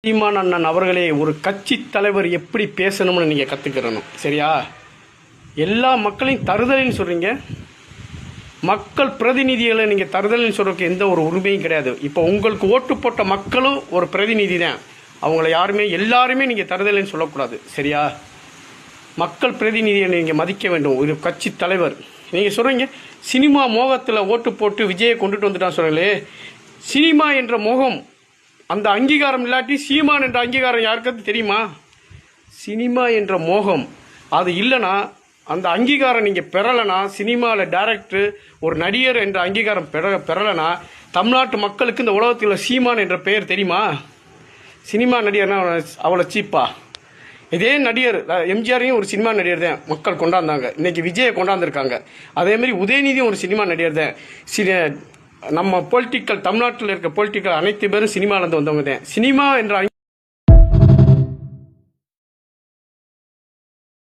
சீமான் அண்ணன் அவர்களே, ஒரு கட்சி தலைவர் எப்படி பேசணும்னு நீங்கள் கற்றுக்கிறணும். சரியா? எல்லா மக்களையும் தருதலைன்னு சொல்கிறீங்க. மக்கள் பிரதிநிதிகளை நீங்கள் தருதல்னு சொல்கிறதுக்கு எந்த ஒரு உரிமையும் கிடையாது. இப்போ உங்களுக்கு ஓட்டு போட்ட மக்களும் ஒரு பிரதிநிதி தான். அவங்கள எல்லாருமே நீங்கள் தருதலைன்னு சொல்லக்கூடாது. சரியா? மக்கள் பிரதிநிதியை நீங்கள் மதிக்க வேண்டும். ஒரு கட்சி தலைவர் நீங்கள் சொல்கிறீங்க சினிமா மோகத்தில் ஓட்டு போட்டு விஜயை கொண்டுட்டு வந்துட்டான்னு சொல்கிறீங்களே. சினிமா என்ற மோகம், அந்த அங்கீகாரம் இல்லாட்டி சீமான் என்ற அங்கீகாரம் யாருக்காவது தெரியுமா? சினிமா என்ற மோகம் அது இல்லைனா, அந்த அங்கீகாரம் நீங்கள் பெறலைனா, சினிமாவில் டைரக்டர் ஒரு நடிகர் என்ற அங்கீகாரம் பெறலைனா, தமிழ்நாட்டு மக்களுக்கு இந்த உலகத்தில் சீமான் என்ற பெயர் தெரியுமா? சினிமா நடிகர்னா அவ்வளோ சீப்பா? இதே நடிகர் எம்ஜிஆரையும் ஒரு சினிமா நடிகர் தான் மக்கள் கொண்டாந்தாங்க. இன்னைக்கு விஜயை கொண்டாந்துருக்காங்க. அதேமாதிரி உதயநிதியும் ஒரு சினிமா நடிகர் தான். நம்ம பொலிட்டிக்கல் தமிழ்நாட்டில் இருக்க பொலிட்டிக்கல் அனைத்து பேரும் சினிமாவிலேருந்து வந்தவங்க தான். சினிமா என்ற